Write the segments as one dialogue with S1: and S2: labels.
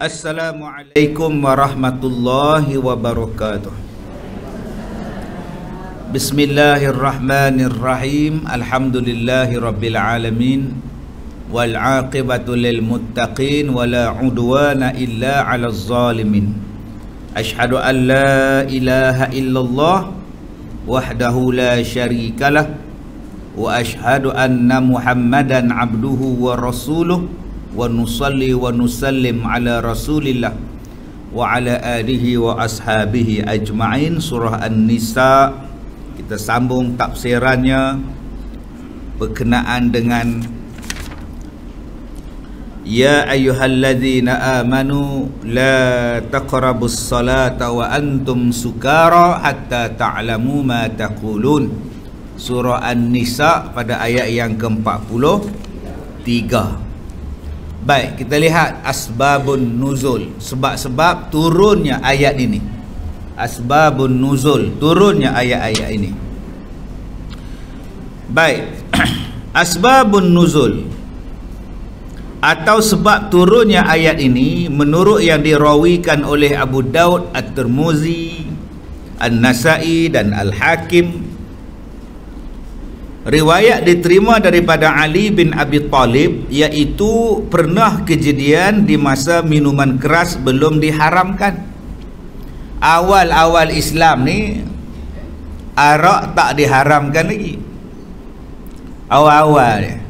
S1: Assalamualaikum warahmatullahi wabarakatuh. Bismillahirrahmanirrahim. Alhamdulillahi rabbil alamin. Wal aqibatu lil muttaqin wala udwana illa 'alaz zalimin. Asyhadu an la ilaha illallah wahdahu la syarikalah wa asyhadu anna Muhammadan abduhu wa rasuluh wa nusalli wa nusallim ala rasulillah wa ala alihi wa ashabihi ajma'in. Surah An-Nisa, kita sambung tafsirannya berkenaan dengan ya ayyuhalladzina amanu la taqrabus salata wa antum sukara hatta ta'lamu ma taqulun. Surah An-Nisa pada ayat yang ke-43. Baik, kita lihat asbabun nuzul, sebab-sebab turunnya ayat ini. Asbabun nuzul, turunnya ayat-ayat ini. Baik, asbabun nuzul atau sebab turunnya ayat ini menurut yang dirawikan oleh Abu Daud, At-Tirmizi, An-Nasa'i dan Al-Hakim. Riwayat diterima daripada Ali bin Abi Talib, iaitu pernah kejadian di masa minuman keras belum diharamkan. Awal-awal Islam ni arak tak diharamkan lagi. Awal-awal dia,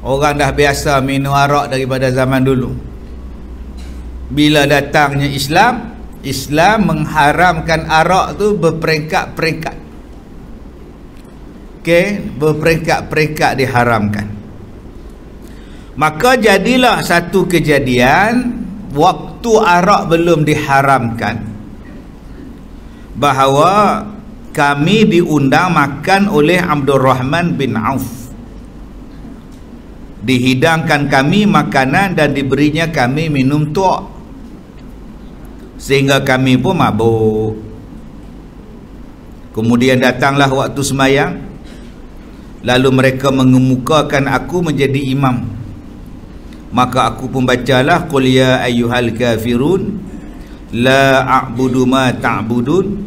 S1: orang dah biasa minum arak daripada zaman dulu. Bila datangnya Islam, Islam mengharamkan arak tu berperingkat-peringkat. Berperingkat-peringkat diharamkan. Maka jadilah satu kejadian waktu arak belum diharamkan, bahawa kami diundang makan oleh Abdul Rahman bin Auf. Dihidangkan kami makanan dan diberinya kami minum tuak, sehingga kami pun mabuk. Kemudian datanglah waktu sembahyang, lalu mereka mengemukakan aku menjadi imam. Maka aku pun bacalah qul ya ayyuhal kafirun la a'budu ma ta'budun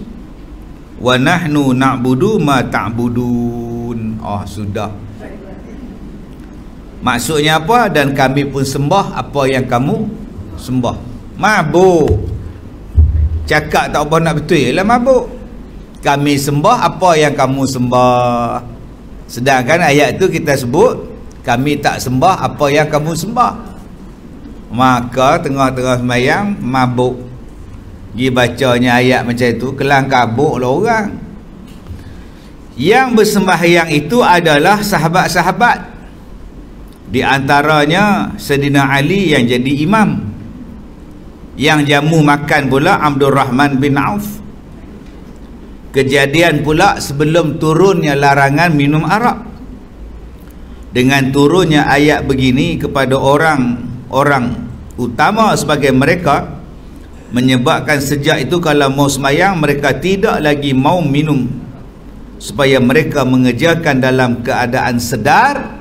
S1: wa nahnu na'budu ma ta'budun. Sudah. Maksudnya apa? Dan kami pun sembah apa yang kamu sembah. Mabuk. Cakap tak apa nak betul lah mabuk. Kami sembah apa yang kamu sembah. Sedangkan ayat tu kita sebut kami tak sembah apa yang kamu sembah. Maka tengah-tengah sembahyang mabuk. Pergi bacanya ayat macam itu, kelang kabut lah orang. Yang bersembahyang itu adalah sahabat-sahabat. Di antaranya Sayyidina Ali yang jadi imam. Yang jamu makan pula Abdul Rahman bin Auf. Kejadian pula sebelum turunnya larangan minum arak. Dengan turunnya ayat begini kepada orang-orang utama sebagai mereka, menyebabkan sejak itu kalau mau sembahyang mereka tidak lagi mau minum, supaya mereka mengerjakan dalam keadaan sedar,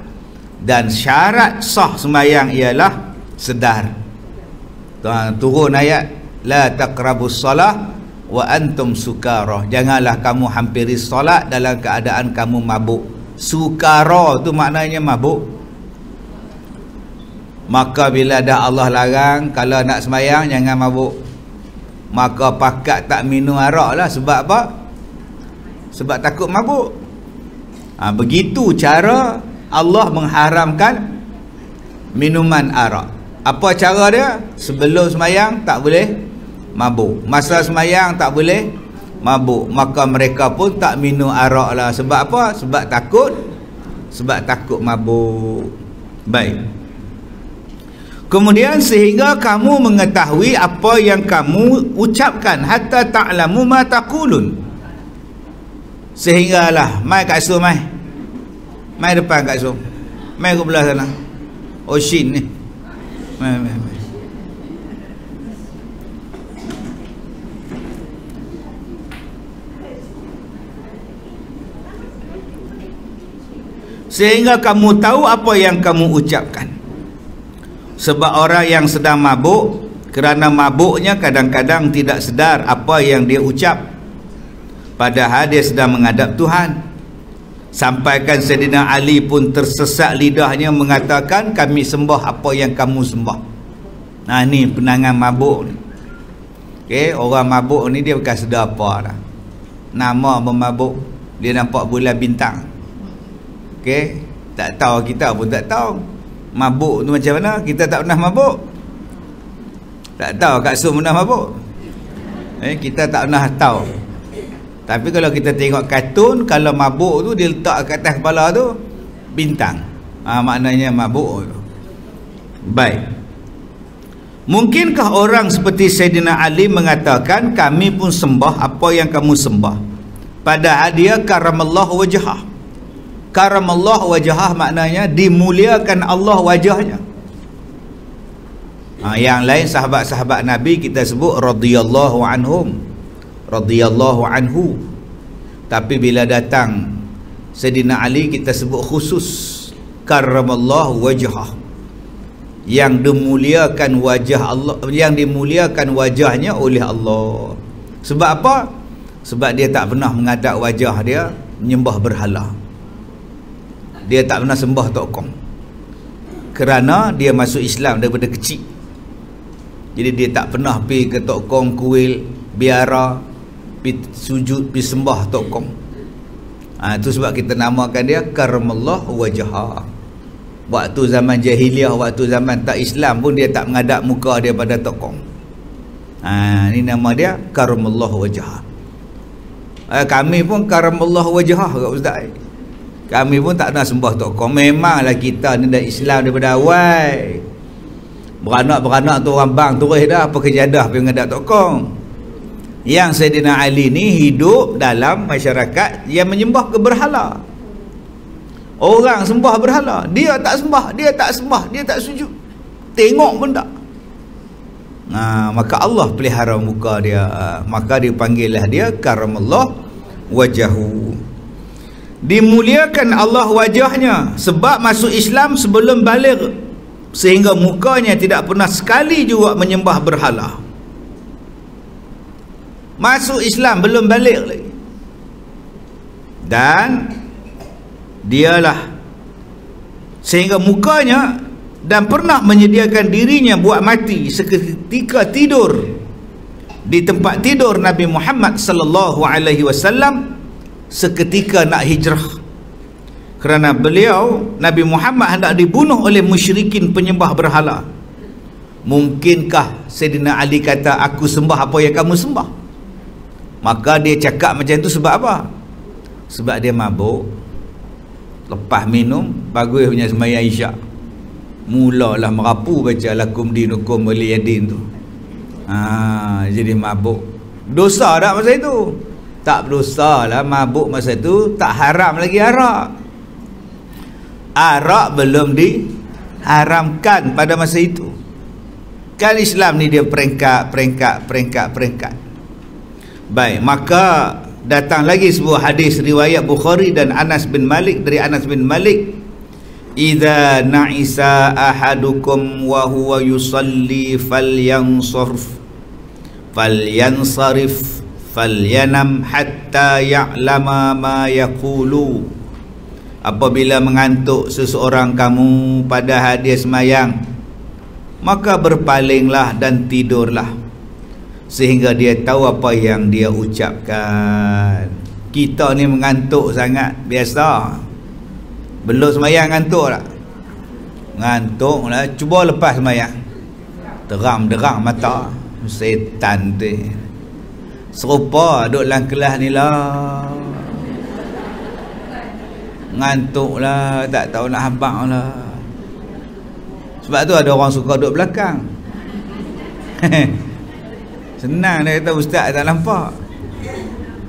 S1: dan syarat sah sembahyang ialah sedar. Turun ayat la taqrabus salah wa antum sukara. Janganlah kamu hampiri solat dalam keadaan kamu mabuk. Sukara tu maknanya mabuk. Maka bila dah Allah larang kalau nak sembahyang jangan mabuk, maka pakat tak minum arak lah. Sebab apa? Sebab takut mabuk. Begitu cara Allah mengharamkan minuman arak. Apa cara dia? Sebelum sembahyang tak boleh mabuk, masa sembahyang tak boleh mabuk. Maka mereka pun tak minum arak lah. Sebab apa? Sebab takut mabuk. Baik. Kemudian sehingga kamu mengetahui apa yang kamu ucapkan, hatta ta'lamu ma taqulun. Sehinggalah mai kat su mai depan kat su, mai ke belah sana. Shin ni mai. Sehingga kamu tahu apa yang kamu ucapkan. Sebab orang yang sedang mabuk, kerana mabuknya kadang-kadang tidak sedar apa yang dia ucap, padahal dia sedang menghadap Tuhan. Sampaikan Sayyidina Ali pun tersesat lidahnya mengatakan, kami sembah apa yang kamu sembah. Nah, ni penangan mabuk ni. Okay, orang mabuk ni dia bukan sedar apa dah. Nama pemabuk, dia nampak bulan bintang. Okay, tak tahu, kita pun tak tahu mabuk tu macam mana. Kita tak pernah mabuk, tak tahu Kak Sum pernah mabuk. Kita tak pernah tahu. Tapi kalau kita tengok kartun, kalau mabuk tu dia letak kat atas kepala tu bintang, maknanya mabuk tu. Baik, mungkinkah orang seperti Sayyidina Ali mengatakan, kami pun sembah apa yang kamu sembah, padahal dia karamallahu wajhah. Karamallahu wajhah maknanya dimuliakan Allah wajahnya. Yang lain sahabat-sahabat Nabi kita sebut radhiyallahu anhum, radhiyallahu anhu. Tapi bila datang Sayyidina Ali kita sebut khusus karamallahu wajhah, yang dimuliakan wajah Allah, yang dimuliakan wajahnya oleh Allah. Sebab apa? Sebab dia tak pernah menghadap wajah dia menyembah berhala. Dia tak pernah sembah Tok Kong, kerana dia masuk Islam daripada kecil. Jadi dia tak pernah pergi ke Tok Kong, kuil, biara, pergi sujud, pergi sembah Tok Kong. Itu sebab kita namakan dia karamallahu wajhah. Waktu zaman jahiliah, waktu zaman tak Islam pun dia tak menghadap muka dia pada Tok Kong. Ni nama dia karamallahu wajhah. Kami pun karamallahu wajhah kat Ustaz. Kami pun tak nak sembah Tok Kong. Memanglah kita ni dah Islam daripada awal. Beranak-beranak tu orang bang terus dah apa kejadah pergi menghadap Tok Kong. Yang Sayyidina Ali ni hidup dalam masyarakat yang menyembah ke berhala. Orang sembah berhala, dia tak sembah, dia tak sembah, dia tak sujud, tengok pun tak. Maka Allah pelihara muka dia, maka dipanggillah dia karamallahu wajahu. Dimuliakan Allah wajahnya sebab masuk Islam sebelum baligh, sehingga mukanya tidak pernah sekali juga menyembah berhala. Masuk Islam belum baligh lagi, dan dialah sehingga mukanya, dan pernah menyediakan dirinya buat mati seketika tidur di tempat tidur Nabi Muhammad sallallahu alaihi wasallam seketika nak hijrah, kerana beliau Nabi Muhammad hendak dibunuh oleh musyrikin penyembah berhala. Mungkinkah Sayyidina Ali kata, aku sembah apa yang kamu sembah? Maka dia cakap macam tu sebab apa? Sebab dia mabuk. Lepas minum, bagus punya sembahyang isyak, mulalah merapu baca lakum dinukum waliyadin tu. Jadi mabuk. Dosa tak masa itu? Tak berdosa lah. Mabuk masa tu tak haram lagi arak. Arak belum diharamkan pada masa itu. Kan Islam ni dia peringkat. Baik, maka datang lagi sebuah hadis riwayat Bukhari dan Anas bin Malik, dari Anas bin Malik, idza na'isa ahadukum wa huwa yusalli falyansarif falyanam hatta ya'lama ma yaqulu. Apabila mengantuk seseorang kamu pada hadir semayang, maka berpalinglah dan tidurlah sehingga dia tahu apa yang dia ucapkan. Kita ni mengantuk sangat, biasa. Belum semayang ngantuk tak? Ngantuk lah, cuba lepas semayang, terang-derang mata, setan tu serupa duduk dalam kelas ni lah, ngantuk lah, tak tahu nak habaq lah. Sebab tu ada orang suka duduk belakang. Senang dia kata, ustaz tak nampak.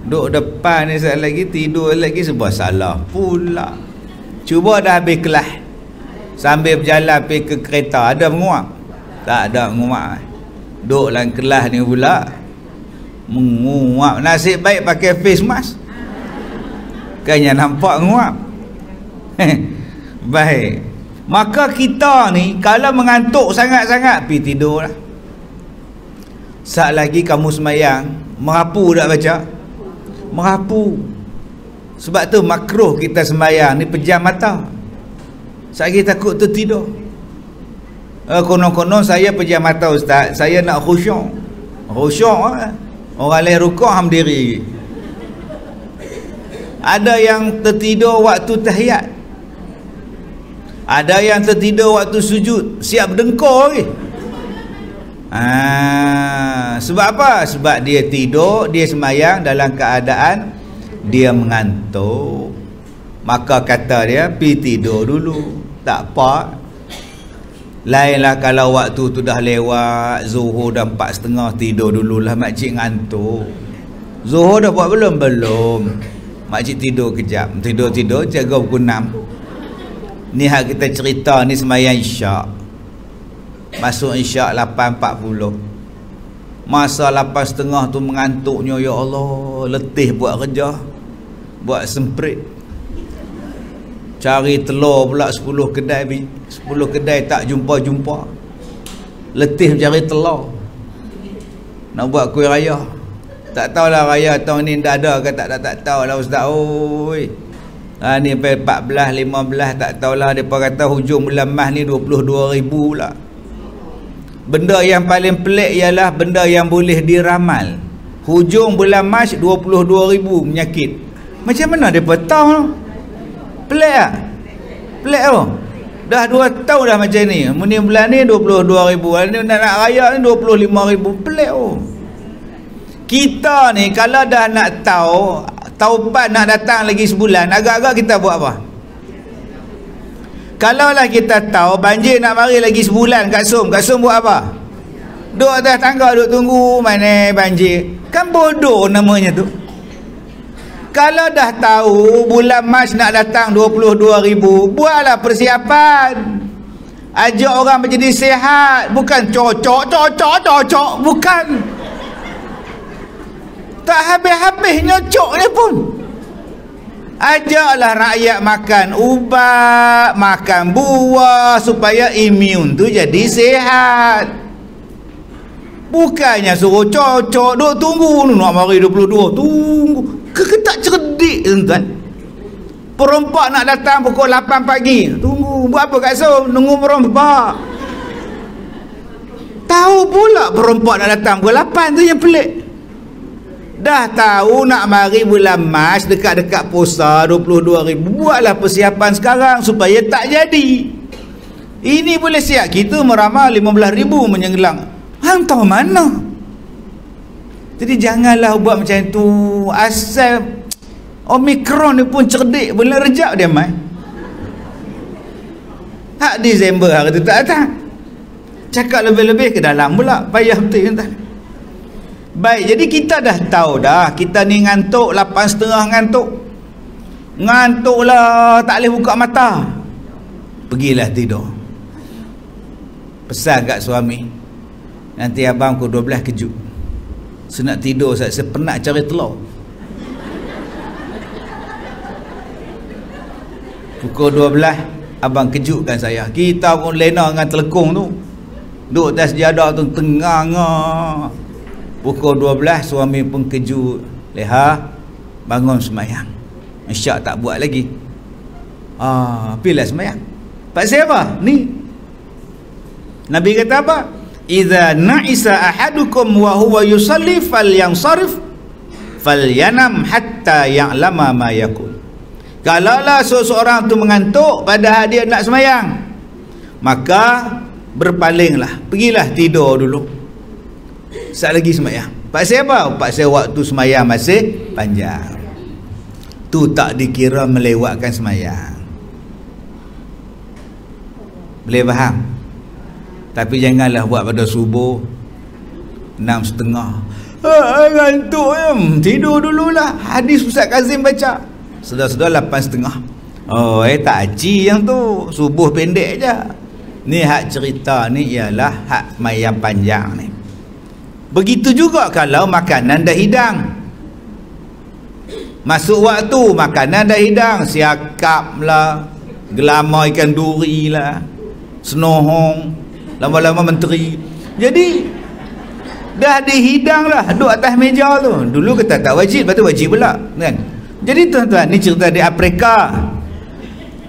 S1: Duduk depan ni sekali lagi, tidur lagi, sebab salah pula. Cuba dah habis kelas, sambil berjalan pergi ke kereta, ada menguap? Tak ada menguap. Duduk dalam kelas ni pula menguap. Nasib baik pakai face mask, kan yang nampak menguap. Baik, Maka kita ni kalau mengantuk sangat-sangat, pergi tidur lah. Saat lagi kamu semayang, merapu tak baca? Merapu. Sebab tu makruh kita semayang ni pejam mata. Saat lagi takut tertidur. Konon-konon saya pejam mata ustaz, saya nak khusyuk. Khusyuk orang lain rukuk, ham diri. Ada yang tertidur waktu tahiyat, ada yang tertidur waktu sujud, siap berdengkur lagi. Sebab apa? Sebab dia tidur, dia semayang dalam keadaan dia mengantuk. Maka kata dia, pergi tidur dulu. Tak apa. Lainlah kalau waktu tu dah lewat, Zuhur dah 4:30, tidur dululah, makcik ngantuk. Zuhur dah buat belum? Belum. Makcik tidur kejap. Tidur-tidur jaga pukul 6. Ni hak kita cerita ni sembahyang isyak. Masuk isyak 8.40. Masa 8.30 tu mengantuknya, ya Allah, letih buat kerja, buat semprit. Cari telur pula 10 kedai tak jumpa-jumpa. Letih cari telur. Nak buat kuih raya. Tak tahulah raya tahun ni dah ada ke tak tahulah ustaz. Oi. Ni sampai 14, 15 tak tahulah. Depa kata hujung bulan Mac ni 22,000 pula. Benda yang paling pelik ialah benda yang boleh diramal. Hujung bulan Mac 22,000 penyakit. Macam mana depa tahu? Pelik tak? Pelik tu. Dah 2 tahun dah macam ni. Muni bulan ni 22,000. Ni nak raya ni 25,000. Pelik tu. Kita ni kalau dah nak tahu taubat nak datang lagi sebulan, agak-agak kita buat apa? Kalaulah kita tahu banjir nak mari lagi sebulan kat Som buat apa? Duduk atas tangga, duduk tunggu mana banjir. Kan bodoh namanya tu. Kalau dah tahu bulan Mac nak datang 22,000, buatlah persiapan. Ajak orang menjadi sihat, bukan cocok, bukan. Tak habis-habis nyocok ni pun. Ajaklah rakyat makan ubat, makan buah supaya imun tu jadi sihat. Bukannya suruh cocok, duk tunggu nak mari 22, tunggu. Tak cerdik tuan-tuan. Perompak nak datang pukul 8 pagi. Tunggu, buat apa kat Som? Nunggu perompak. Tahu pula perompak nak datang pukul 8 tu yang pelik. Dah tahu nak mari bulan Mac dekat-dekat puasa 22,000. Buatlah persiapan sekarang supaya tak jadi. Ini boleh siap kita meramal 15,000 menyenggelang. Hang tahu mana? Jadi janganlah buat macam tu. Asal Omicron ni pun cerdik, boleh rejak dia mai. Hak Disember hari tu tak datang. Cakap lebih-lebih ke dalam pula. Payah betul kan? Baik, jadi kita dah tahu dah. Kita ni ngantuk 8.30 ngantuk. Ngantuklah, tak boleh buka mata. Pergilah tidur. Pesan kat suami, nanti abang pukul 12 kejut. Saya nak tidur, saya penat cari telur. Pukul 12 abang kejutkan saya. Kita pun lena dengan telekung tu. Duduk atas sejadah tu tengah. Pukul 12 suami pun kejut. Leha, bangun semayang. Isyak tak buat lagi. Pilih semayang. Pasal apa? Ni Nabi kata apa? Idza na'isa ahadukum wa huwa yusalli falyansarif falyanam hatta ya'lama ma yakun. Kalaulah seseorang tu mengantuk pada dia nak semayang, maka berpalinglah, pergilah tidur dulu. Saat lagi semayang. Pasal apa? Pasal waktu semayang masih panjang. Tu tak dikira melewatkan semayang. Boleh faham? Tapi janganlah buat pada subuh 6.30. Ngantuk ya. Tidur dululah. Hadis Ustaz Kazim baca. Sudah 8.30. Tak aci yang tu. Subuh pendek je. Ni hak cerita ni ialah hak semayang panjang ni. Begitu juga kalau makanan dah hidang. Masuk waktu makanan dah hidang, siakaplah, Gelama ikan duri lah, senohong, lama-lama menteri. Jadi dah dihidang lah duduk atas meja tu. Dulu kata tak wajib, lepas tu wajib pula kan. Jadi tuan-tuan, ni cerita di Afrika.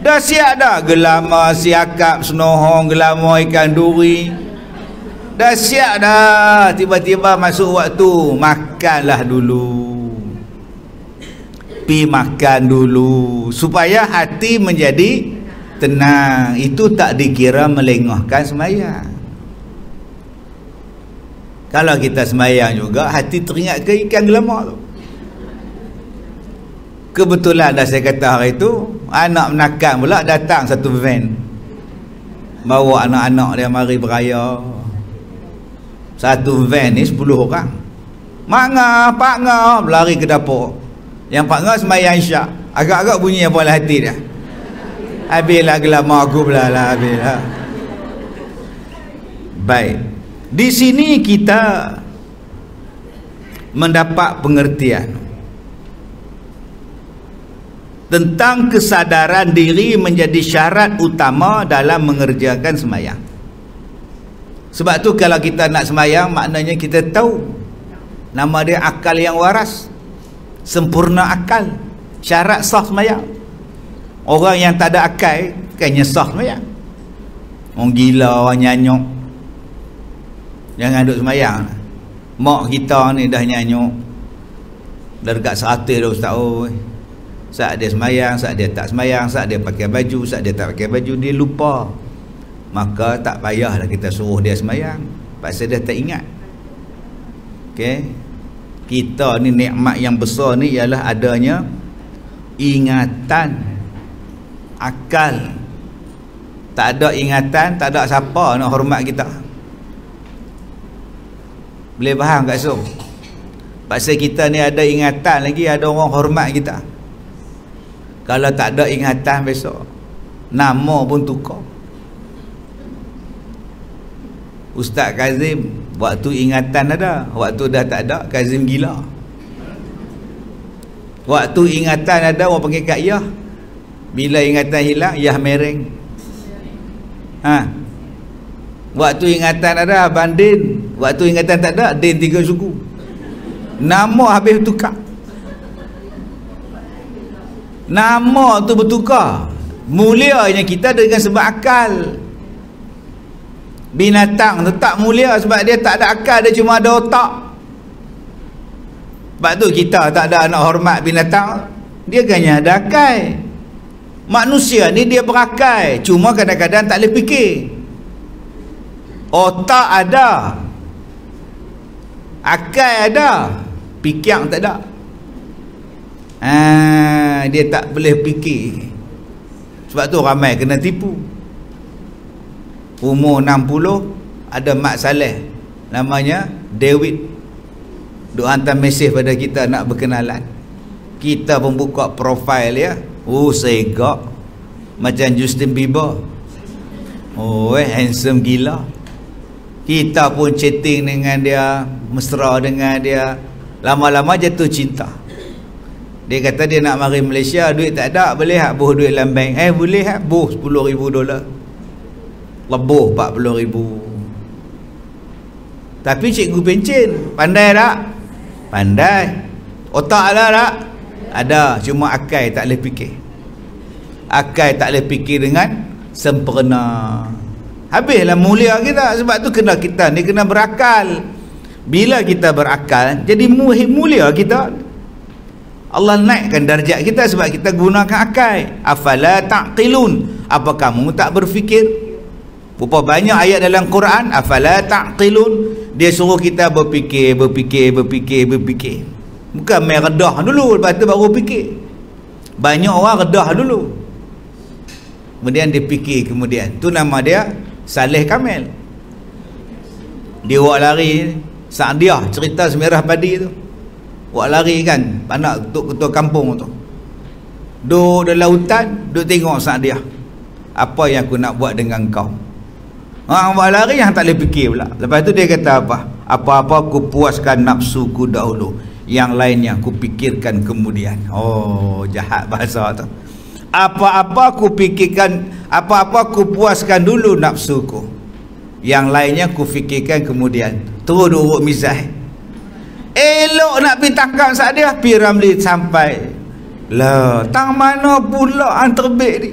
S1: Dah siap dah gelama, siakap, senohong, gelama ikan duri. Dah siap dah. Tiba-tiba masuk waktu, makanlah dulu. Pi makan dulu supaya hati menjadi tenang. Itu tak dikira melengahkan sembahyang. Kalau kita sembahyang juga hati teringat ke ikan gelama tu. Kebetulan dah saya kata hari tu, anak menakan pula datang satu van, bawa anak-anak dia mari beraya. Satu van ni 10 orang. Mak ngah, pak ngah berlari ke dapur. Yang pak ngah sembahyang isyak. Agak-agak bunyi apa lah hati dia. Habislah gelama aku pula lah, habislah. Baik. Di sini kita mendapat pengertian tentang kesadaran diri menjadi syarat utama dalam mengerjakan sembahyang. Sebab tu kalau kita nak sembahyang, maknanya kita tahu nama dia akal yang waras, sempurna akal, syarat sah sembahyang. Orang yang tak ada akal bukannya sah sembahyang. Orang gila, orang nyanyuk, jangan duduk sembahyang. Mak kita ni dah nyanyuk dah dekat 100 dah ustaz. Saat dia sembahyang, saat dia tak sembahyang, saat dia pakai baju, saat dia tak pakai baju, dia lupa. Maka tak payahlah kita suruh dia sembahyang, pasal dia tak ingat. Okey, kita ni nikmat yang besar ni ialah adanya ingatan, akal. Tak ada ingatan, tak ada siapa nak hormat kita. Boleh faham tak so? Pasal kita ni ada ingatan lagi, ada orang hormat kita. Kalau tak ada ingatan besok, nama pun tukar. Ustaz Kazim waktu ingatan ada, waktu dah tak ada Kazim gila. Waktu ingatan ada orang panggil Kak Yah, bila ingatan hilang Yah mereng. Waktu ingatan ada Abang Din, waktu ingatan tak ada Din 3 suku. Nama habis tukar. Nama tu bertukar. Mulianya kita dengan sebab akal. Binatang tu tak mulia sebab dia tak ada akal, dia cuma ada otak. Sebab tu kita tak ada nak hormat binatang, dia kan ada akal. Manusia ni dia berakal, cuma kadang-kadang tak boleh fikir. Otak ada, akal ada, fikir tak ada. Dia tak boleh fikir. Sebab tu ramai kena tipu. Umur 60 ada Mak Saleh namanya David, duk hantar mesej pada kita nak berkenalan. Kita pun buka profil dia, segak macam Justin Bieber. Handsome gila. Kita pun chatting dengan dia, mesra dengan dia, lama-lama jatuh cinta. Dia kata dia nak mari Malaysia, duit tak ada, boleh tak buh duit dalam bank? Boleh tak buh $10,000. Lebuh 40,000. Tapi cikgu pencen, pandai tak? Pandai. Otak ada tak? Ada, cuma akal tak boleh fikir. Akal tak boleh fikir dengan sempurna. Habislah mulia kita. Sebab tu kena kita ni kena berakal. Bila kita berakal, jadi mulia kita. Allah naikkan darjat kita sebab kita gunakan akal. Afala taqilun, apa kamu tak berfikir? Berapa banyak ayat dalam Quran afala taqilun, dia suruh kita berfikir. Bukan main redah dulu lepas tu baru fikir. Banyak orang redah dulu, kemudian dia fikir, kemudian tu nama dia Saleh Kamil. Dia buat lari Sa'diah, cerita Semerah Padi tu. Buat lari kan, anak ketua kampung tu duduk dalam hutan, duduk tengok Sa'diah, apa yang aku nak buat dengan kau. Buat lari yang tak boleh fikir pula. Lepas tu dia kata apa-apa aku puaskan nafsuku dahulu, yang lainnya aku fikirkan kemudian. Jahat bahasa tu. Apa-apa aku fikirkan, apa-apa aku puaskan dulu nafsuku, yang lainnya aku fikirkan kemudian. Terus duduk mizah. Elok nak pergi tangkap Sa'diah, pergi Ramli sampai. Lah, tang mana pula ang terbit ni?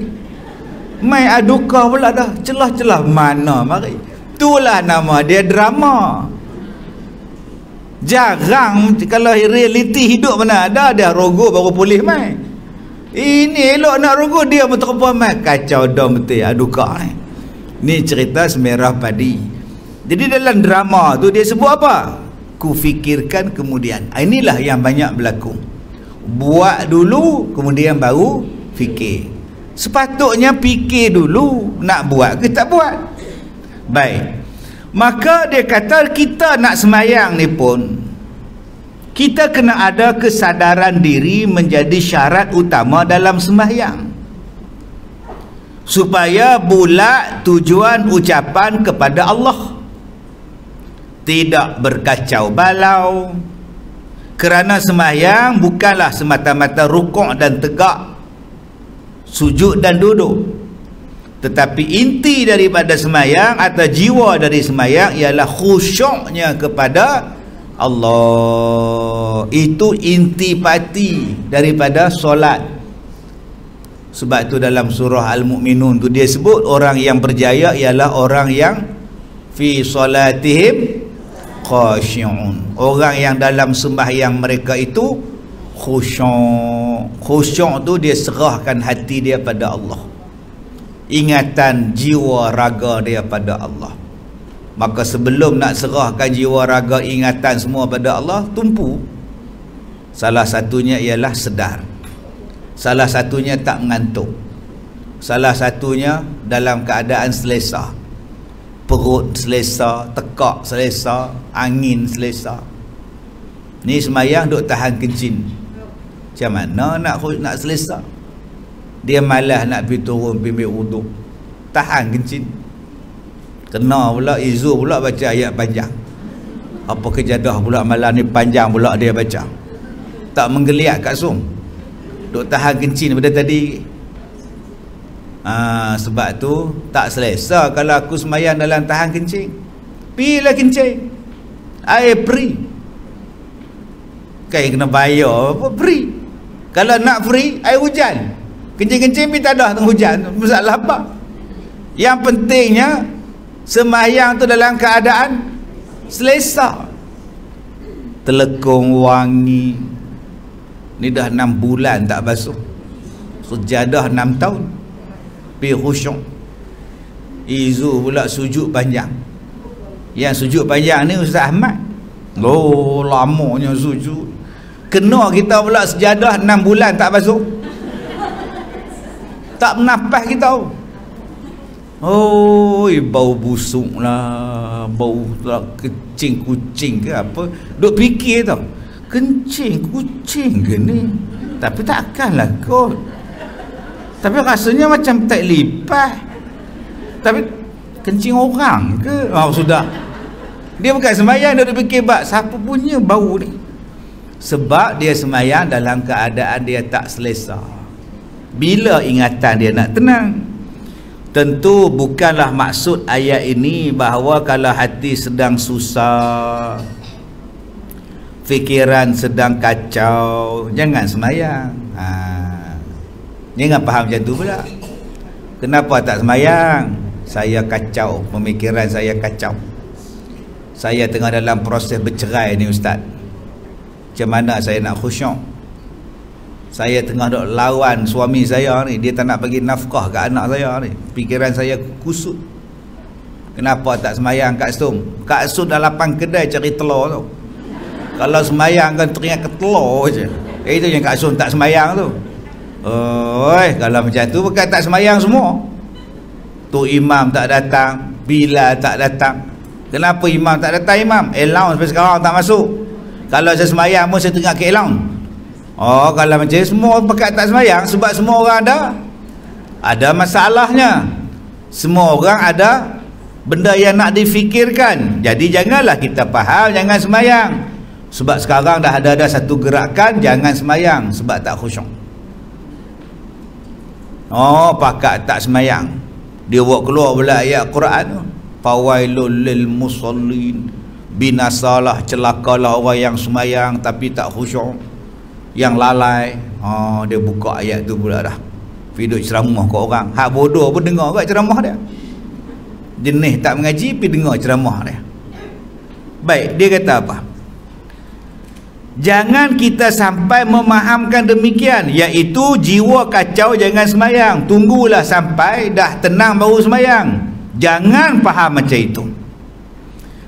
S1: Mai adukah pula dah. Celah-celah mana mari. Itulah nama dia drama. Jarang kalau realiti hidup mana ada, dia rogo baru pulih mai. Ini elok nak rogo, dia berterpa mai. Kacau dah betul adukah ni. Ni cerita Semerah Padi. Jadi dalam drama tu dia sebut apa? Ku fikirkan kemudian. Inilah yang banyak berlaku. Buat dulu kemudian baru fikir. Sepatutnya fikir dulu nak buat ke tak buat. Baik. Maka dia kata kita nak semayang ni pun, kita kena ada kesadaran diri menjadi syarat utama dalam sembahyang, supaya bulat tujuan ucapan kepada Allah, tidak berkacau balau. Kerana sembahyang bukanlah semata-mata rukuk dan tegak, sujud dan duduk, tetapi inti daripada sembahyang atau jiwa dari sembahyang ialah khusyuknya kepada Allah. Itu inti pati daripada solat. Sebab tu dalam surah Al-Mu'minun tu dia sebut orang yang berjaya ialah orang yang fi solatihim khasyi'un, orang yang dalam sembahyang mereka itu khusyuk. Khusyuk tu dia serahkan hati dia pada Allah, ingatan jiwa raga dia pada Allah. Maka sebelum nak serahkan jiwa raga ingatan semua pada Allah, tumpu. Salah satunya ialah sedar, salah satunya tak mengantuk, salah satunya dalam keadaan selesa, perut selesa, tekak selesa, angin selesa. Ni semayang duk tahan kencing, macam mana nak selesa? Dia malas nak pergi turun pergi wuduk, tahan kencing. Kena pula Izu pula baca ayat panjang. Apa kejadah pula malam ni panjang pula dia baca. Tak menggeliat kat sum, duk tahan kencing pada tadi. Sebab tu tak selesa kalau aku semayang dalam tahan kencing. Pilah kencing, air free. Kan kena bayar apa free. Kalau nak free air hujan, kencing-kencing pergi tak ada tengah hujan, masalah apa? Yang pentingnya sembahyang tu dalam keadaan selesa. Telekung wangi. Ni dah 6 bulan tak basuh, sejadah 6 tahun, pergi khusyuk. Izu pula sujud panjang. Yang sujud panjang ni Ustaz Ahmad, oh lamanya sujud. Kena kita pula sejadah 6 bulan tak basuh, tak bernafas kita. Oh, bau busuk lah, bau lah, kencing kucing ke apa. Duk fikir tau, kencing kucing ke ni? Tapi takkanlah kot. Tapi rasanya macam tak lipas. Tapi kencing orang ke? Sudah. Dia bukan sembahyang, dia fikir bak siapa punya bau ni. Sebab dia sembahyang dalam keadaan dia tak selesa. Bila ingatan dia nak tenang. Tentu bukanlah maksud ayat ini bahawa kalau hati sedang susah, fikiran sedang kacau, jangan sembahyang. Jangan faham macam tu pula. Kenapa tak sembahyang? Saya kacau, pemikiran saya kacau. Saya tengah dalam proses bercerai ni Ustaz. Macam mana saya nak khusyuk? Saya tengah duk lawan suami saya ni, dia tak nak bagi nafkah ke anak saya ni. Fikiran saya kusut. Kenapa tak semayang kat Sum? Kat Sum dah 8 kedai cari telur tu. Kalau semayang kan teringat ke telur je. Itu yang kat Sum tak semayang tu. Kalau macam tu bukan tak semayang semua. Tu imam tak datang, Bilal tak datang. Kenapa imam tak datang imam? Allowance sampai sekarang tak masuk. Kalau saya semayang pun saya tengok ke allowance. Kalau macam semua pakat tak semayang, sebab semua orang ada masalahnya. Semua orang ada benda yang nak difikirkan. Jadi janganlah kita faham jangan semayang. Sebab sekarang dah ada satu gerakan jangan semayang sebab tak khusyuk. Oh, pakat tak semayang. Dia buat keluar pula ayat Quran tu. Fawailul lil musallin. Binasalah, celakalah orang yang semayang tapi tak khusyuk, yang lalai. Oh, dia buka ayat tu pula dah. Pergi duduk ceramah kat orang. Hak bodoh pun dengar kat ceramah dia. Jenis tak mengaji pergi dengar ceramah dia. Baik, dia kata apa? Jangan kita sampai memahamkan demikian, iaitu jiwa kacau jangan semayang. Tunggulah sampai dah tenang baru semayang. Jangan faham macam itu.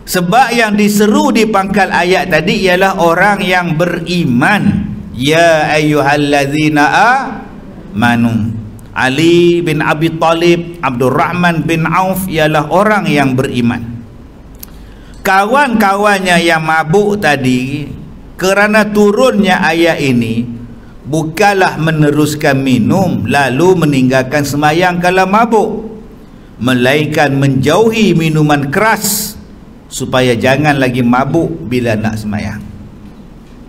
S1: Sebab yang diseru di pangkal ayat tadi ialah orang yang beriman. Ya ayyuhallazina amanu. Ali bin Abi Talib, Abdul Rahman bin Auf ialah orang yang beriman. Kawan-kawannya yang mabuk tadi, kerana turunnya ayat ini, bukanlah meneruskan minum lalu meninggalkan semayang kalau mabuk, melainkan menjauhi minuman keras supaya jangan lagi mabuk bila nak semayang.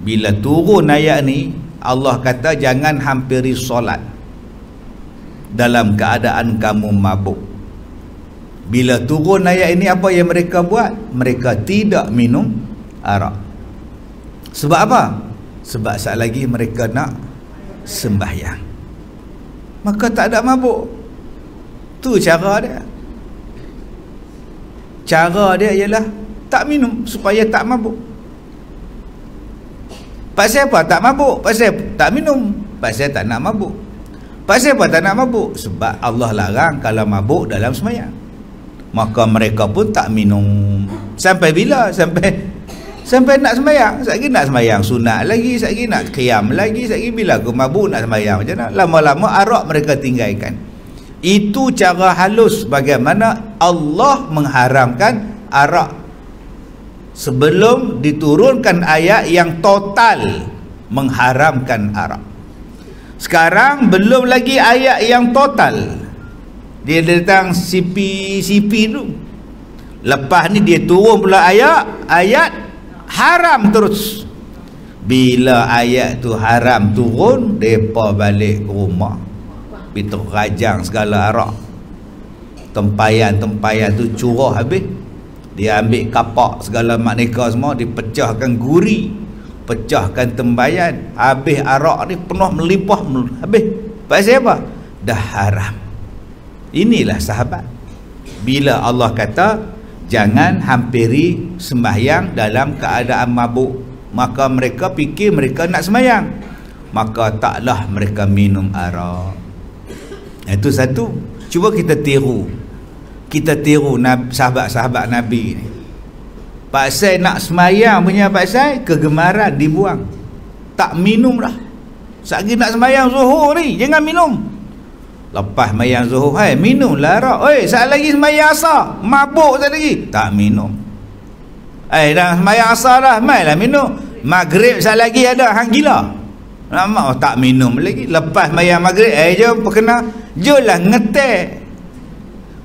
S1: Bila turun ayat ni, Allah kata jangan hampiri solat dalam keadaan kamu mabuk. Bila turun ayat ini, apa yang mereka buat? Mereka tidak minum arak. Sebab apa? Sebab saat lagi mereka nak sembahyang. Maka tak ada mabuk. Tu cara dia. Cara dia ialah tak minum supaya tak mabuk. Pasal apa tak mabuk? Pasal tak minum. Pasal tak nak mabuk. Pasal apa tak nak mabuk? Sebab Allah larang kalau mabuk dalam sembahyang. Maka mereka pun tak minum. Sampai bila? Sampai nak sembahyang. Sekali nak sembahyang sunat lagi, sekali nak qiyam lagi, sekali bila aku mabuk nak sembahyang macam mana? Lama-lama arak mereka tinggalkan. Itu cara halus bagaimana Allah mengharamkan arak sebelum diturunkan ayat yang total mengharamkan arak. Sekarang belum lagi ayat yang total. Dia datang CP tu. Lepas ni dia turun pula ayat haram terus. Bila ayat tu haram turun, depa balik ke rumah. Pergi terajang segala arak. Tempayan tu curah habis. Dia ambil kapak segala mak nikah semua, dipecahkan guri, pecahkan tembayan, habis arak ni penuh melimpah habis. Pasal apa? Dah haram. Inilah sahabat. Bila Allah kata jangan hampiri sembahyang dalam keadaan mabuk, maka mereka fikir mereka nak sembahyang, maka taklah mereka minum arak. Itu satu. Cuba kita tiru sahabat-sahabat Nabi ni. Pasal nak sembahyang punya pasal kegemaran dibuang. Tak minum dah. Sekali nak sembahyang zuhur ni jangan minum. Lepas sembahyang zuhur, minumlah arak. Saat lagi sembahyang asar, mabuk sekali lagi, tak minum. Dah sembahyang asar dah, mainlah minum. Maghrib saat lagi ada hang gila. Lama tak minum lagi. Lepas sembahyang maghrib, jom perkena, jomlah ngetek.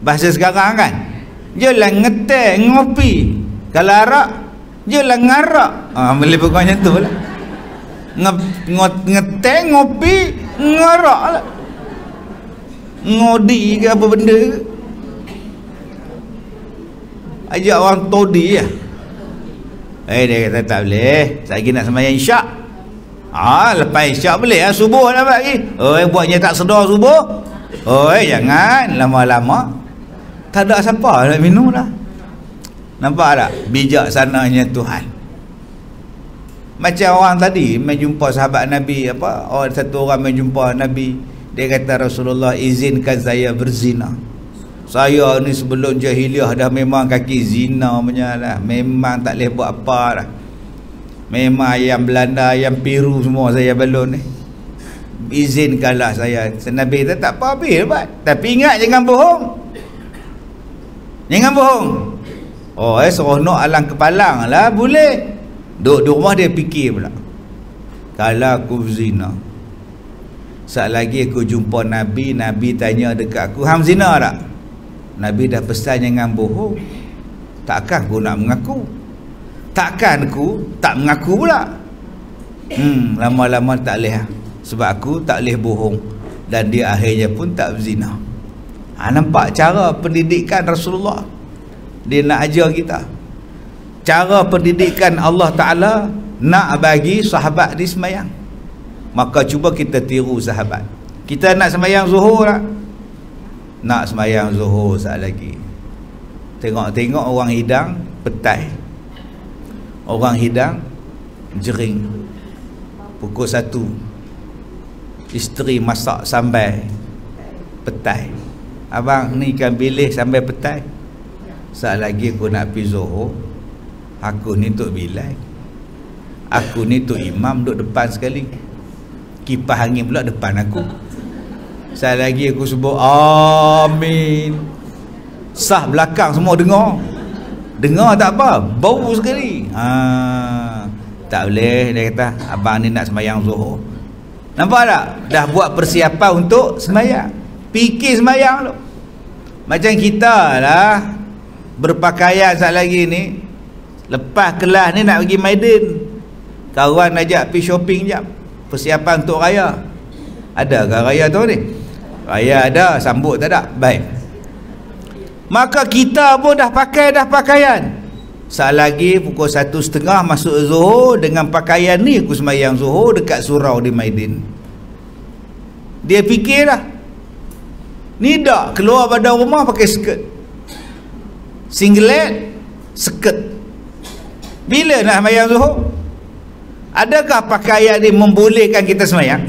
S1: Bahasa sekarang kan, jomlah ngetek, ngopi. Kalau arak, jomlah ngarak. Boleh pokoknya tu lah. Ngetek, ngopi, ngarak lah. Ngodi ke apa benda ke? Ajak orang todi lah. Dia kata tak boleh, saya lagi nak sembahyang isyak. Lepas isyak boleh lah, subuh nak buat lagi. Buatnya tak sedar subuh. Jangan lama-lama. Tak ada siapa nak minum dah. Nampak tak bijaksananya Tuhan? Macam orang tadi main jumpa sahabat Nabi, satu orang main jumpa Nabi. Dia kata, Rasulullah izinkan saya berzina. Saya ni sebelum jahiliah dah memang kaki zina punya lah. Memang tak boleh buat apa dah. Memang ayam Belanda, ayam Peru semua saya balon ni. Izinkanlah saya. Nabi kata tak apa buat. Tapi ingat jangan bohong. Jangan bohong. Seronok alang kepalang lah boleh. Duduk di rumah dia fikir pula. Kalau aku berzina, saat lagi aku jumpa Nabi, Nabi tanya dekat aku, hang zina tak? Nabi dah pesan jangan bohong. Takkan aku nak mengaku? Takkan aku tak mengaku pula? Lama-lama tak boleh. Sebab aku tak boleh bohong. dan dia akhirnya pun tak berzina. Nampak cara pendidikan Rasulullah, dia nak ajar kita cara pendidikan Allah Ta'ala nak bagi sahabat di semayang. Maka cuba kita tiru sahabat. Kita nak semayang zuhur tak? Nak semayang zuhur saat lagi, tengok-tengok orang hidang petai, orang hidang jering, pukul 1 isteri masak sambal petai. Abang ni ikan bilis sampai petai. Saat lagi aku nak pergi zuhur, aku ni tok bilal, aku ni tok imam, duduk depan sekali, kipas angin pula depan aku. Saat lagi aku sebut amin, sah belakang semua dengar tak apa, bau sekali. Tak boleh, dia kata abang ni nak sembahyang zuhur. Nampak tak? Dah buat persiapan untuk sembahyang, fikir sembahyang tu. Macam kita lah berpakaian saat lagi ni, lepas kelas ni nak pergi Maidin, kawan ajak pergi shopping jap, persiapan untuk raya. Ada ke raya tu ni? Raya ada, sambut tak ada? Baik. Maka kita pun dah pakaian. Saat lagi pukul 1:30 masuk zuhur, dengan pakaian ni aku sembahyang zuhur dekat surau di Maidin. Dia fikir lah, ni dak keluar pada rumah pakai skirt, singlet, skirt. Bila nak sembahyang zuhur? Adakah pakaian ni membolehkan kita sembahyang?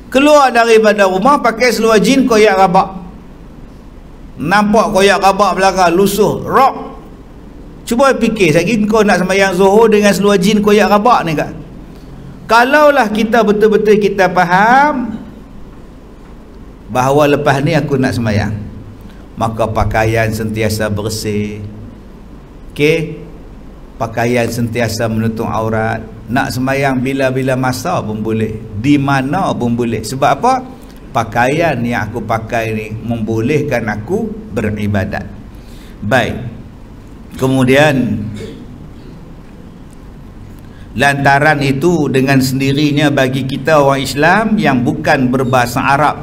S1: Keluar daripada rumah pakai seluar jin koyak rabak, nampak koyak rabak belakang, lusuh, rok. Cuba fikir lagi, kau nak sembahyang zuhur dengan seluar jin koyak rabak ni kan? Kalaulah kita betul-betul kita faham bahawa lepas ni aku nak sembahyang, maka pakaian sentiasa bersih, okey, pakaian sentiasa menutup aurat. Nak sembahyang bila-bila masa pun boleh, di mana pun boleh. Sebab apa? Pakaian yang aku pakai ni membolehkan aku beribadat. Baik. Kemudian lantaran itu, dengan sendirinya bagi kita orang Islam yang bukan berbahasa Arab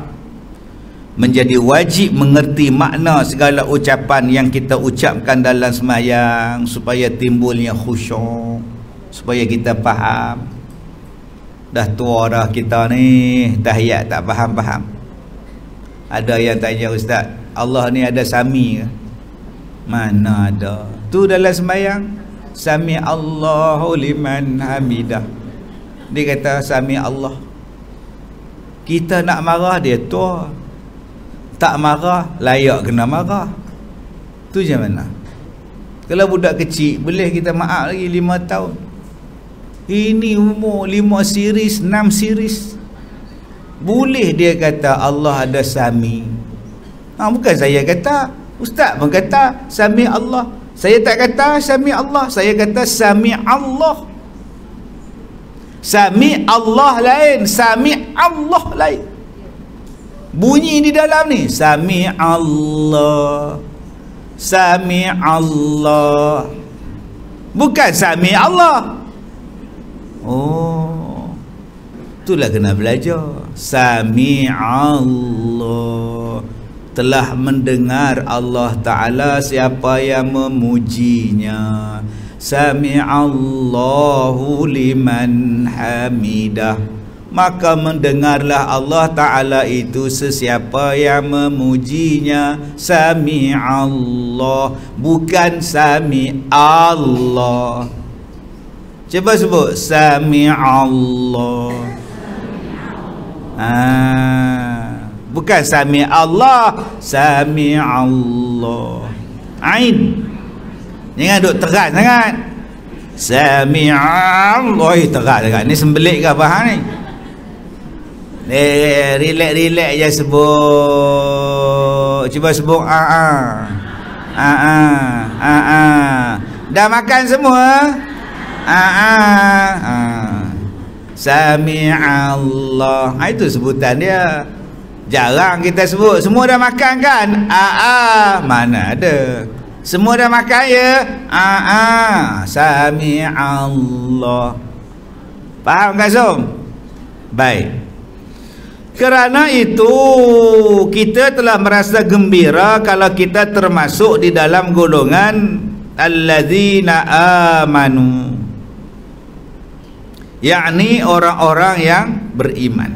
S1: menjadi wajib mengerti makna segala ucapan yang kita ucapkan dalam sembahyang, supaya timbulnya khusyuk, supaya kita faham. Dah tua dah kita ni, tahiyat tak faham-faham. Ada yang tanya, ustaz, Allah ni ada sami ke? Mana ada? Tu dalam sembahyang, sami Allahu liman hamidah, dia kata sami Allah. Kita nak marah dia tua, tak marah layak kena marah. Tu macam mana? Kalau budak kecil boleh kita maaf lagi 5 tahun. Ini umur 5 series 6 series, boleh dia kata Allah ada sami. Bukan saya kata, ustaz pun kata sami Allah. Saya tak kata sami Allah, saya kata sami Allah. Sami Allah lain, sami Allah lain. Bunyi di dalam ni sami Allah, sami Allah, bukan sami Allah. Oh, itulah kena belajar. Sami Allah, telah mendengar Allah Ta'ala siapa yang memujinya. Sami Allahu liman hamidah, maka mendengarlah Allah Ta'ala itu sesiapa yang memujinya. Sami Allah, bukan sami Allah. Cuba sebut sami Allah. Bukan sami Allah, sami Allah. Ain, jangan duk terat sangat. Sami Allah, terat sangat. Ni sembelit ke apa hang ni? Relax je sebut. Cuba sebut dah makan semua? Sami Allah. Itu sebutan dia. Jarang kita sebut. Semua dah makan kan? Mana ada. Semua dah makan ya? Sami Allah. Faham tak Zom? Baik. Kerana itu kita telah merasa gembira kalau kita termasuk di dalam golongan alladzina amanu, yakni orang-orang yang beriman.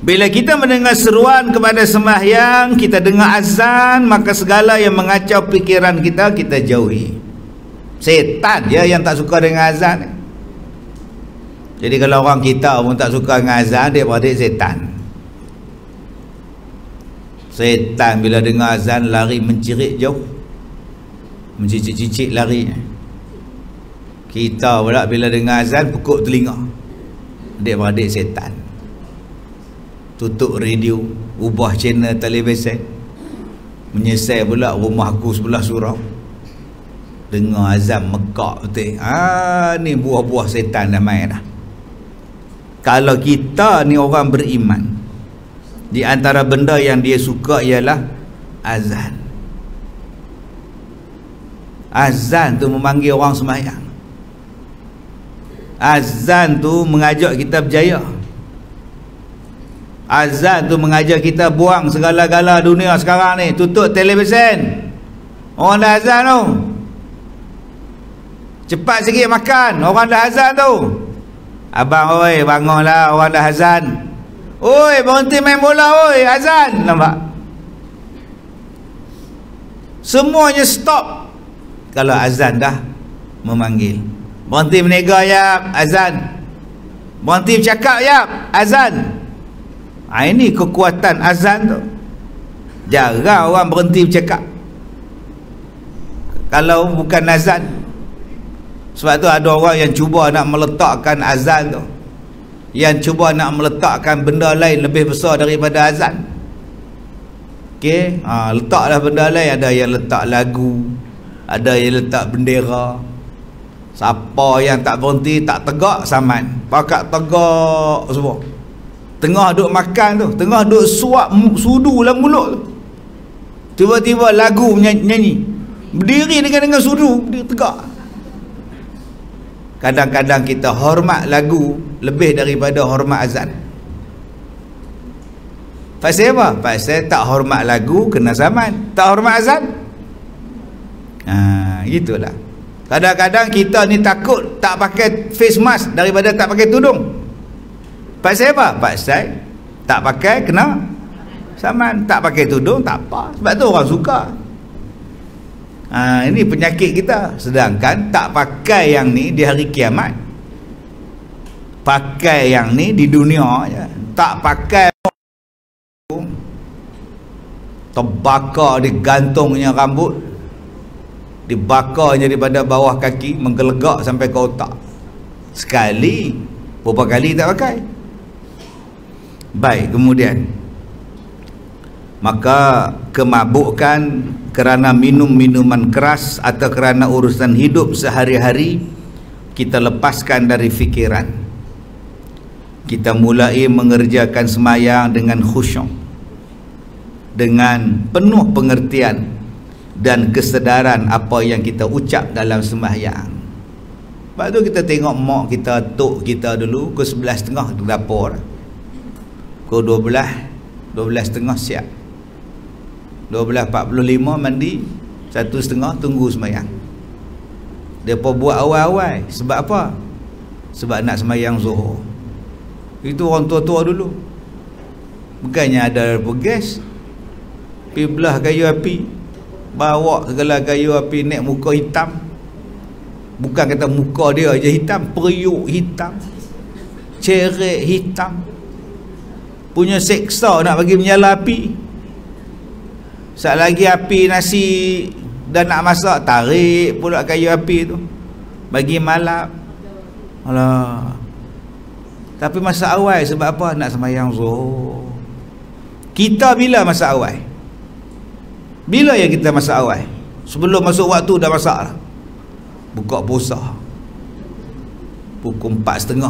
S1: Bila kita mendengar seruan kepada sembahyang, kita dengar azan, maka segala yang mengacau fikiran kita, kita jauhi. Setan je yang tak suka dengan azan. Jadi kalau orang kita pun tak suka dengan azan, dia beradik setan. Setan bila dengar azan lari mencirit jauh, mencicik-cicik lari. Kita pula bila dengar azan pekuk telinga. Dia beradik setan. Tutup radio, ubah channel televisi, menyesal pula rumah aku sebelah surau, dengar azan mekak betul. Ni buah-buah setan dah main dah. Kalau kita ni orang beriman, di antara benda yang dia suka ialah azan. Azan tu memanggil orang sembahyang. Azan tu mengajak kita berjaya. Azan tu mengajak kita buang segala-gala dunia sekarang ni. Tutup televisyen, orang dah azan tu. Cepat sikit makan, orang dah azan tu. Abang oi, bangunlah, orang dah azan. Oi, berhenti main bola oi, azan. Nampak? Semuanya stop kalau azan dah memanggil. Berhenti berniaga ya, azan. Berhenti bercakap ya, azan. Ini kekuatan azan tu. Jarang orang berhenti bercakap kalau bukan azan. Sebab tu ada orang yang cuba nak meletakkan azan tu, yang cuba nak meletakkan benda lain lebih besar daripada azan. Okey, letaklah benda lain. Ada yang letak lagu, ada yang letak bendera. Siapa yang tak berhenti, tak tegak saman, pakat tegak semua. Tengah duk makan tu, tengah duk suap sudu dalam mulut tu, tiba-tiba lagu nyanyi, berdiri dengan sudu, dia tegak. Kadang-kadang kita hormat lagu lebih daripada hormat azan. Pasal apa? Pasal tak hormat lagu kena saman, tak hormat azan. Gitulah. Kadang-kadang kita ni takut tak pakai face mask daripada tak pakai tudung. Pasal apa? Pasal tak pakai kena saman, tak pakai tudung tak apa. Sebab tu orang suka. Ini penyakit kita. Sedangkan tak pakai yang ni di hari kiamat, pakai yang ni di dunia je. Tak pakai terbakar, digantungnya rambut, dibakarnya daripada bawah kaki, menggelegak sampai ke otak. Sekali, berapa kali tak pakai. Baik, kemudian maka kemabukan kerana minum minuman keras atau kerana urusan hidup sehari-hari kita lepaskan dari fikiran. Kita mulai mengerjakan sembahyang dengan khusyuk, dengan penuh pengertian dan kesedaran apa yang kita ucap dalam sembahyang. Lepas tu kita tengok mak kita, tok kita dulu pukul 11.30 di dapur, pukul 12.30 siap, 12.45 mandi, 1.30 tunggu sembahyang. Depa buat awal-awal sebab apa? Sebab nak sembahyang Zuhur. Itu orang tua-tua dulu. Bukannya ada gas, pergi belah kayu api, bawa segala kayu api, naik muka hitam. Bukan kata muka dia aja hitam, periuk hitam, cerek hitam, punya seksa nak bagi menyala api. Sat lagi api nasi dah nak masak, tarik pula kayu api tu, bagi malap. Alah. Tapi masa awal sebab apa? Nak sembahyang Zuhur. Kita bila masa awal? Bila yang kita masa awal? Sebelum masuk waktu dah masak lah. Buka puasa pukul 4.30.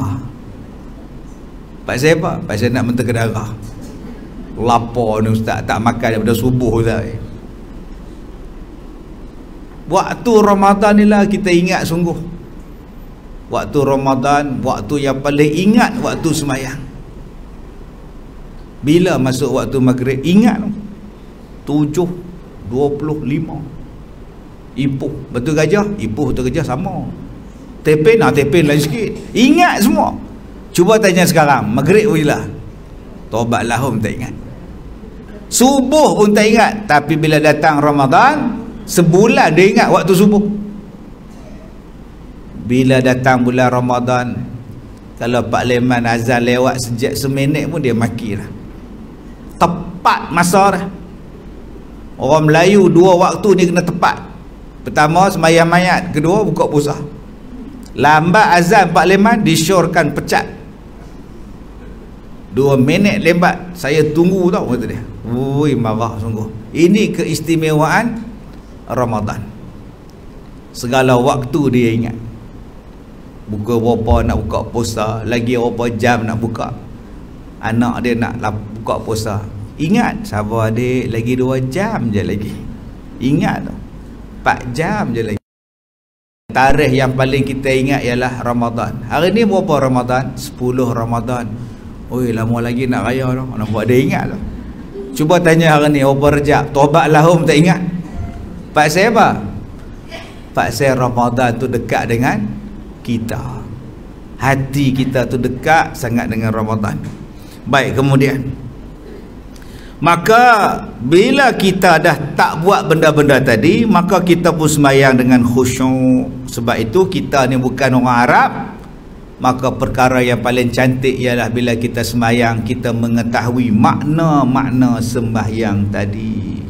S1: Pasal apa? Pasal nak mentega darah. Lapar ni ustaz, tak makan daripada subuh ustaz. Waktu Ramadan ni lah kita ingat sungguh. Waktu Ramadan, waktu yang paling ingat waktu sembahyang. Bila masuk waktu maghrib, ingat 7:25 Ipoh. Betul gajah? Ipoh betul gajah sama. Tepin lain sikit. Ingat semua. Cuba tanya sekarang, maghrib pun je lah. Tobat lahum tak ingat. Subuh pun tak ingat. Tapi bila datang Ramadan, sebulan dia ingat waktu subuh. Bila datang bulan Ramadan, kalau Pak Leman azan lewat sejak seminit pun dia maki lah. Tepat masa dah. Orang Melayu 2 waktu ni kena tepat. Pertama sembahyang mayat, kedua buka puasa. Lambat azan Pak Leman disyorkan pecat. 2 minit lembat, saya tunggu tau, kata dia. Ui, marah sungguh. Ini keistimewaan Ramadan. Segala waktu dia ingat. Buka berapa nak buka puasa, lagi berapa jam nak buka. Anak dia nak buka puasa, ingat, sabar adik, lagi 2 jam je lagi. Ingat tu, 4 jam je lagi. Tarikh yang paling kita ingat ialah Ramadan. Hari ni berapa Ramadan? 10 Ramadan. Oi, lama lagi nak raya tu. Nampak dia ingat tu. Cuba tanya hari ni berapa Rejab? Tobat lahum tak ingat. Pak saya apa? Pak saya Ramadan tu dekat dengan kita. Hati kita tu dekat sangat dengan Ramadan. Baik, kemudian maka bila kita dah tak buat benda-benda tadi, maka kita pun sembahyang dengan khusyuk. Sebab itu kita ni bukan orang Arab. Maka perkara yang paling cantik ialah bila kita sembahyang, kita mengetahui makna-makna sembahyang tadi.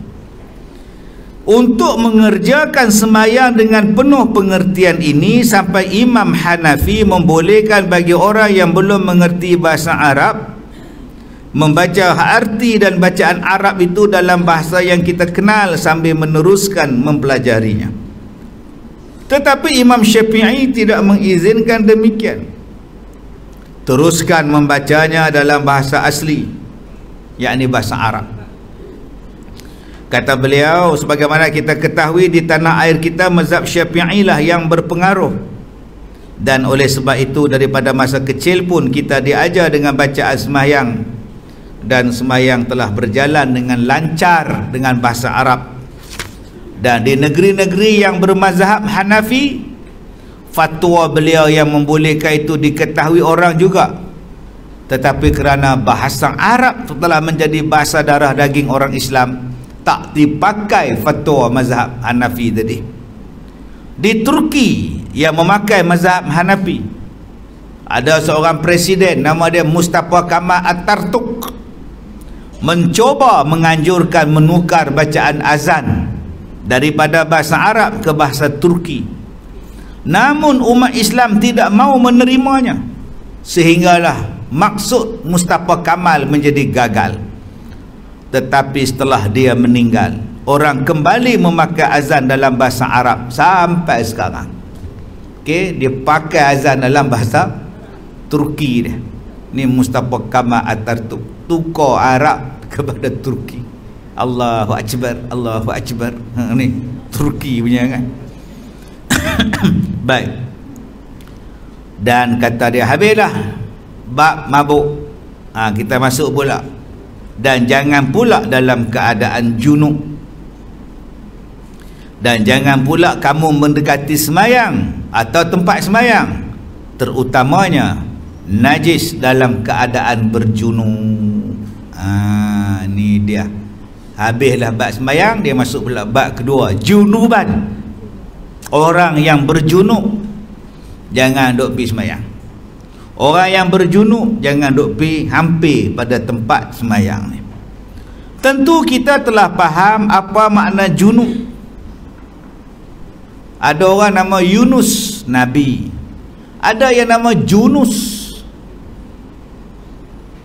S1: Untuk mengerjakan sembahyang dengan penuh pengertian ini, sampai Imam Hanafi membolehkan bagi orang yang belum mengerti bahasa Arab membaca arti dan bacaan Arab itu dalam bahasa yang kita kenal sambil meneruskan mempelajarinya. Tetapi Imam Syafi'i tidak mengizinkan demikian. Teruskan membacanya dalam bahasa asli, yakni bahasa Arab. Kata beliau, sebagaimana kita ketahui di tanah air kita mazhab Syafi'i lah yang berpengaruh. Dan oleh sebab itu daripada masa kecil pun kita diajar dengan bacaan sembahyang. Dan sembahyang telah berjalan dengan lancar dengan bahasa Arab. Dan di negeri-negeri yang bermazhab Hanafi, fatwa beliau yang membolehkan itu diketahui orang juga. Tetapi kerana bahasa Arab telah menjadi bahasa darah daging orang Islam, tak dipakai fatwa mazhab Hanafi tadi. Di Turki yang memakai mazhab Hanafi, ada seorang presiden nama dia Mustafa Kemal Atatürk, mencoba menganjurkan menukar bacaan azan daripada bahasa Arab ke bahasa Turki. Namun umat Islam tidak mau menerimanya, sehinggalah maksud Mustafa Kemal menjadi gagal. Tetapi setelah dia meninggal, orang kembali memakai azan dalam bahasa Arab sampai sekarang. Okey, dia pakai azan dalam bahasa Turki dia. Ni Mustafa Kemal Atatürk tukar Arab kepada Turki. Allahu Akbar, Allahu Akbar. Ni Turki punya kan. Baik. Dan kata dia, habislah bab mabuk. Kita masuk pula. Dan jangan pula dalam keadaan junub. Dan jangan pula kamu mendekati sembahyang atau tempat sembahyang, terutamanya najis dalam keadaan berjunub. Ni dia. Habislah bab sembahyang, dia masuk pula bab kedua, junuban. Orang yang berjunub jangan duk pergi sembahyang. Orang yang berjunub jangan duk pergi hampir pada tempat sembahyang ni. Tentu kita telah faham apa makna junub. Ada orang nama Yunus, Nabi. Ada yang nama Junus.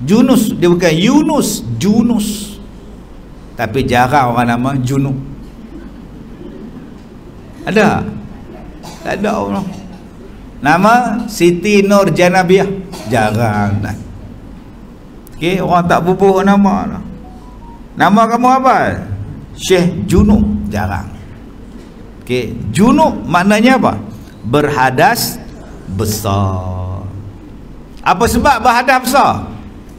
S1: Junus, dia bukan Yunus, Junus. Tapi jarang orang nama junub. Ada? Tak ada orang. Nama Siti Nur Janabiah, jarang dah. Okey, orang tak bubuh nama dah. Nama kamu apa? Syekh Junub, jarang. Okey, junub maknanya apa? Berhadas besar. Apa sebab berhadas besar?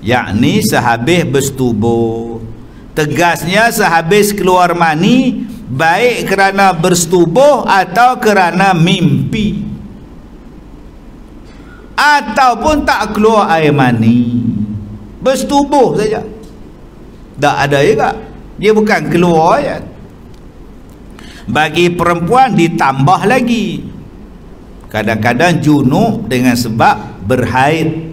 S1: yakni sehabis bersetubuh. Tegasnya sehabis keluar mani, baik kerana bersetubuh atau kerana mimpi, ataupun tak keluar air mani, bersetubuh saja, tak ada juga, dia bukan keluar ya. Bagi perempuan ditambah lagi, kadang-kadang junub dengan sebab berhaid.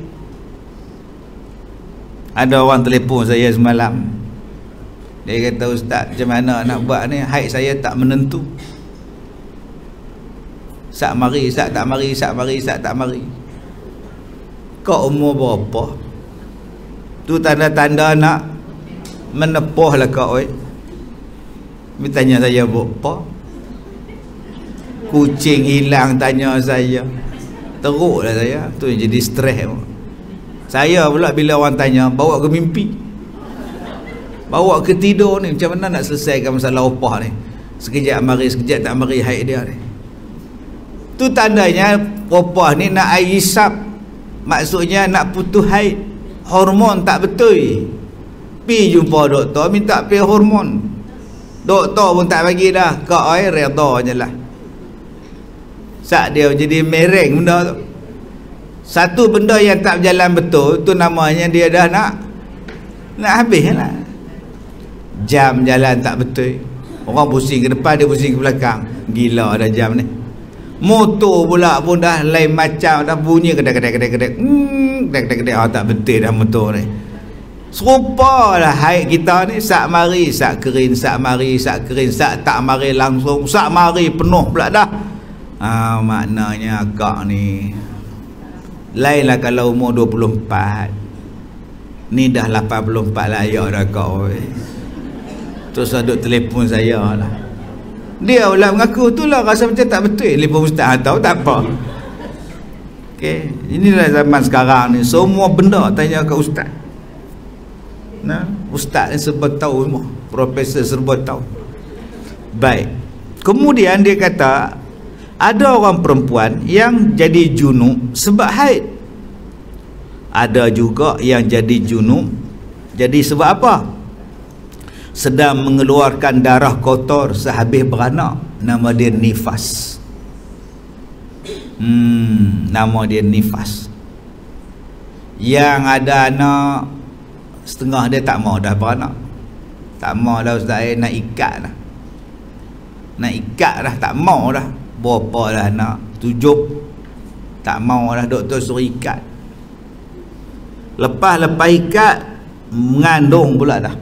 S1: Ada orang telefon saya semalam, dia kata, "Ustaz, macam mana nak buat ni, haid saya tak menentu, sak mari, sak tak mari, sak mari, sak tak mari." Kau umur berapa? Tu tanda-tanda nak menepuh lah kau. Dia tanya saya berapa, kucing hilang tanya saya, teruk lah saya. Tu yang jadi stres. Saya pula bila orang tanya, bawa ke mimpi, bawa ke tidur ni, macam mana nak selesaikan masalah opah ni? Sekejap mari, sekejap tak mari haid dia ni. Tu tandanya opah ni nak air hisap, maksudnya nak putus haid, hormon tak betul. Pi jumpa doktor, minta pi hormon, doktor pun tak bagi dah, kau air reda je lah. Sak dia jadi mereng benda tu. Satu benda yang tak berjalan betul, tu namanya dia dah nak habis lah. Jam jalan tak betul, orang pusing ke depan, dia pusing ke belakang. Gila dah jam ni. Motor pula pun dah lain macam, dah bunyi kedek-kedek tak betul dah motor ni. Serupa lah haid kita ni, sak mari sak kering, sak mari sak kering, sak tak mari langsung, sak mari penuh pula dah. Maknanya akak ni lainlah kalau umur 24, ni dah 84 lah ayak dah kau. Terus ada telefon saya lah, dia pula mengaku tu lah, rasa macam tak betul. Telefon ustaz tahu tak apa. Okay, inilah zaman sekarang ni, semua benda tanya ke ustaz. Nah, ustaz ni serba tahu semua, profesor serba tahu. Baik, kemudian dia kata ada orang perempuan yang jadi junub sebab haid, ada juga yang jadi junub jadi sebab apa? Sedang mengeluarkan darah kotor sehabis beranak, nama dia nifas. Nama dia nifas. Yang ada anak setengah dia tak mau dah beranak, tak mau dah ustaz, nak ikat dah, nak ikat dah, tak mau dah. Berapa dah anak? 7, tak mau dah, doktor suruh ikat. Lepas ikat, mengandung pula dah.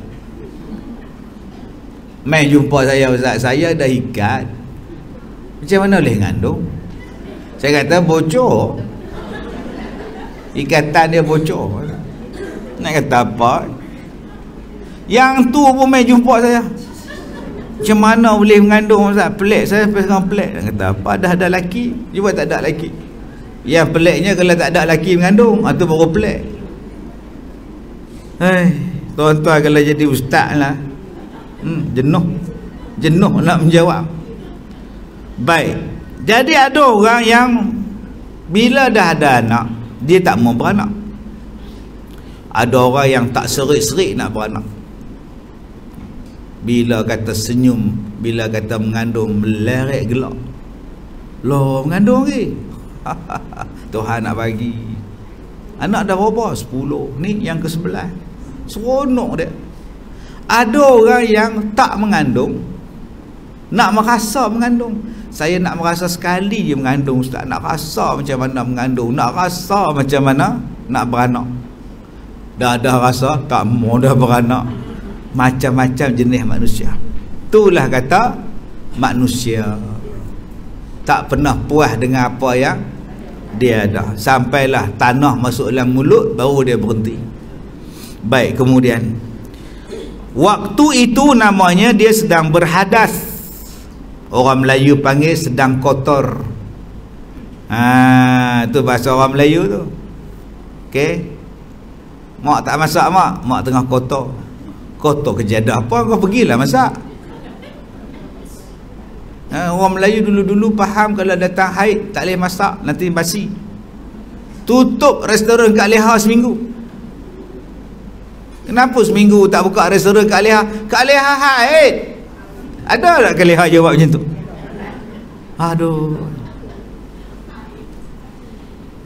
S1: Mai jumpa saya, ustaz, saya dah ikat, macam mana boleh mengandung? Saya kata bocor, ikatan dia bocor. Nak kata apa? Yang tu pun mai jumpa saya, macam mana boleh mengandung ustaz? Pelik, saya sampai sekarang pelik. Dia kata apa, dah ada lelaki, juga tak ada lelaki. Yang peliknya kalau tak ada lelaki mengandung, itu baru pelik. Tuan-tuan kalau jadi ustaz lah, jenuh nak menjawab. Baik, jadi ada orang yang bila dah ada anak, dia tak mau beranak. Ada orang yang tak serik-serik nak beranak. Bila kata senyum, bila kata mengandung, meleret gelak. Loh, mengandung ke? Tuhan nak bagi. Anak dah berapa? 10. Ni yang ke-11. Seronok dia. Ada orang yang tak mengandung, nak merasa mengandung. Saya nak merasa sekali je mengandung ustaz, nak rasa macam mana mengandung, nak rasa macam mana nak beranak. Dah ada rasa, tak mau dah beranak. Macam-macam jenis manusia. Itulah kata manusia tak pernah puas dengan apa yang dia ada, sampailah tanah masuk dalam mulut baru dia berhenti. Baik, kemudian waktu itu namanya dia sedang berhadas. Orang Melayu panggil sedang kotor. Itu bahasa orang Melayu tu. Okey, mak tak masak, mak tengah kotor. Kotor kejadah apa, kau pergilah masak. Orang Melayu dulu-dulu faham kalau datang haid tak boleh masak, nanti basi. Tutup restoran Kak Leha seminggu. Kenapa seminggu tak buka restoran Kak Leha? Kak Leha haid. Ada tak Kak Leha jawab macam tu? Aduh.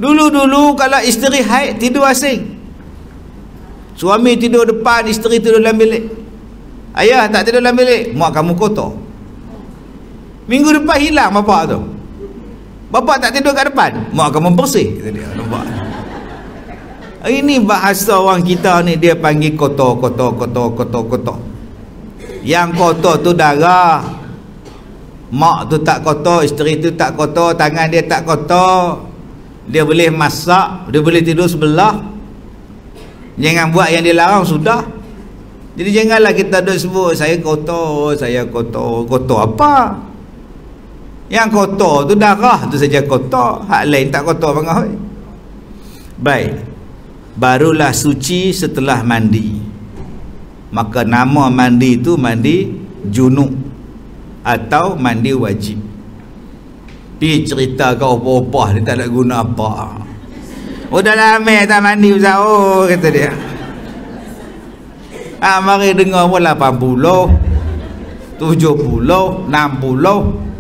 S1: Dulu-dulu kalau isteri haid tidur asing. Suami tidur depan, isteri tidur dalam bilik. Ayah tak tidur dalam bilik, mak kamu kotor. Minggu depan hilang bapak tu. Bapak tak tidur kat depan, mak kamu bersih, kata dia. Nampak? Ini bahasa orang kita ni, dia panggil kotor. Yang kotor tu darah. Mak tu tak kotor, isteri tu tak kotor, tangan dia tak kotor. Dia boleh masak, dia boleh tidur sebelah. Jangan buat yang dia larang, sudah. Jadi janganlah kita duk sebut saya kotor. Kotor apa? Yang kotor tu darah tu saja kotor, hak lain tak kotor bangah. Baik. Barulah suci setelah mandi. Maka nama mandi tu mandi junub atau mandi wajib. Pergi cerita ke opah-opah dia tak nak guna apa. Oh dah lama tak mandi Ustaz. Oh kata dia. Mari dengar pun 80, 70, 60.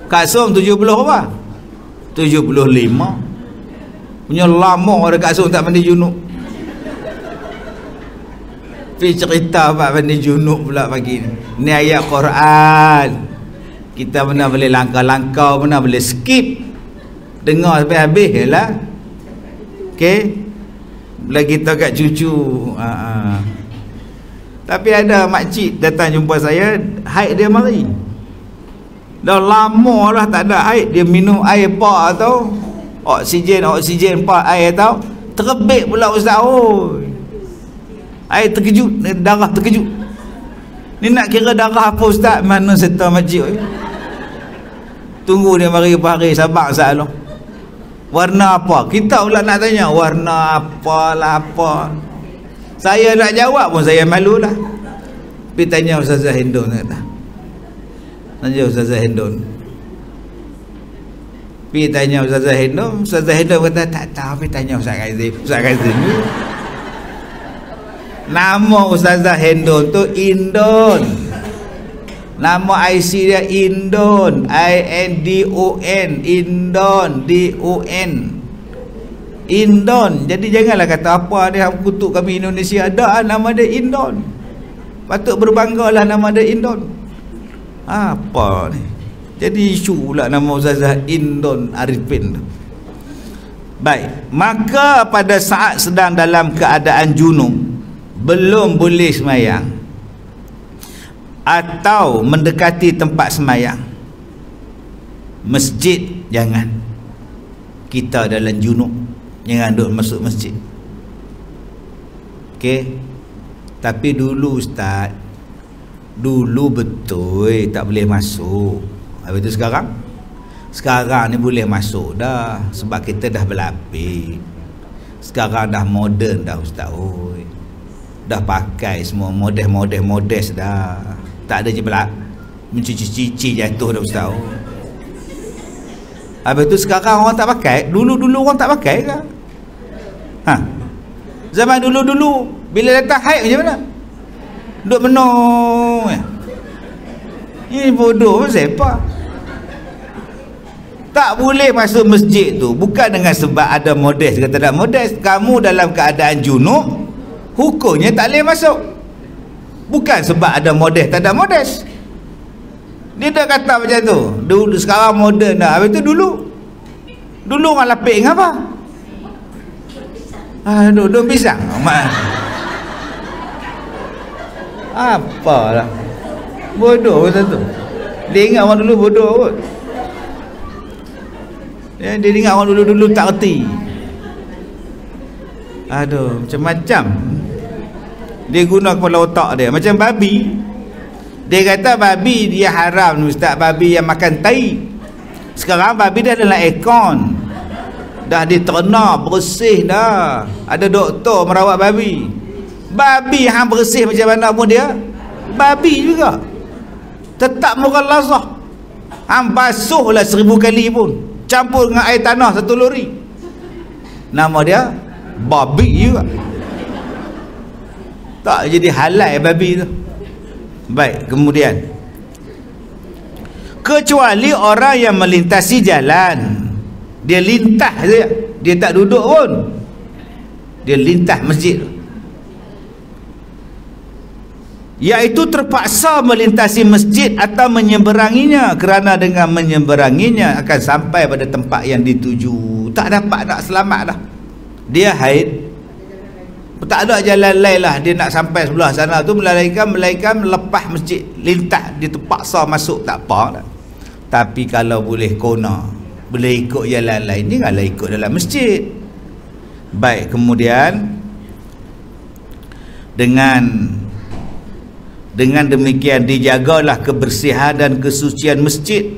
S1: Kak Som 70 apa? 75. Punya lama orang Kak Som tak mandi junub. Pergi cerita apa mandi junub pula pagi ni. Ni ayat Quran. Kita benar boleh langkah-langkah, benar boleh skip. Dengar sampai habis je lah. Okey. Bila kita kat cucu. Tapi ada makcik datang jumpa saya, haid dia mari. Dah lama lah tak ada haid. Dia minum air pak tau. Oksigen pak air tau. Terbit pula Ustaz. Oh. Air terkejut, darah terkejut. Ni nak kira darah apa Ustaz? Mana serta makcik. Tunggu dia mari pari, sabar Ustaz. Warna apa? Kita pula nak tanya warna apalah apa. Saya nak jawab pun saya malu lah. Pergi tanya Ustazah Hindun kata. Tanya Ustazah Hindun. Pergi tanya Ustazah Hindun. Ustazah Hindun kata tak tahu. Pergi tanya Ustaz Kazim. Ustaz Kazim ni nama Ustazah Hindun tu Indon. Nama IC dia Indon, INDON, Indon, DON. Indon. Jadi janganlah kata apa dia kutuk kami Indonesia. Ada nama dia Indon. Patut berbanggalah nama dia Indon. Apa ni? Jadi isu pula nama Ustazah Indon Arifin. Baik, maka pada saat sedang dalam keadaan junub, belum boleh semayang atau mendekati tempat semayang, masjid jangan. Kita dalam junub, jangan duduk masuk masjid. Okey. Tapi dulu Ustaz, dulu betul tak boleh masuk. Habis tu sekarang ni boleh masuk dah, sebab kita dah berlapis. Sekarang dah moden dah Ustaz. Oi. Dah pakai semua model dah. Tak ada je belak mencuci-cuci jatuh dah Ustaz. Habis tu sekarang orang tak pakai. Dulu orang tak pakai ke? Zaman dulu bila datang haid macam mana? Duduk menung. Ini bodoh siapa? Tak boleh masuk masjid tu bukan dengan sebab ada modest ke tak ada modest. Kamu dalam keadaan junub, hukumnya tak boleh masuk. Bukan sebab ada modest tak ada modest. Dia dah kata macam tu. Dulu sekarang moden dah. Habis tu dulu orang lapik dengan apa? Daun pisang. Apalah. Bodoh macam tu. Dia ingat orang dulu bodoh kot. Dia ingat orang dulu tak erti. Aduh, macam-macam. Dia guna kepala otak dia macam babi. Dia kata babi dia haram Ustaz, babi yang makan tai. Sekarang babi dah dalam aircon, dah diternak bersih dah. Ada doktor merawat babi. Babi hang bersih macam mana pun dia babi juga, tetap mughalazah. Hang basuhlah 1000 kali pun, campur dengan air tanah 1 lori, nama dia babi juga. Tak jadi halal babi tu. Baik, kemudian kecuali orang yang melintasi jalan, dia lintas saja, dia tak duduk pun, dia lintas masjid, iaitu terpaksa melintasi masjid atau menyeberanginya, kerana dengan menyeberanginya akan sampai pada tempat yang dituju, tak dapat nak selamat dah. Dia haid, tak ada jalan lain lah, dia nak sampai sebelah sana tu, melainkan lepas masjid, lintas, dia terpaksa masuk, tak apa dah. Tapi kalau boleh kona, boleh ikut jalan lain, janganlah ikut dalam masjid. Baik, kemudian dengan demikian dijagalah kebersihan dan kesucian masjid,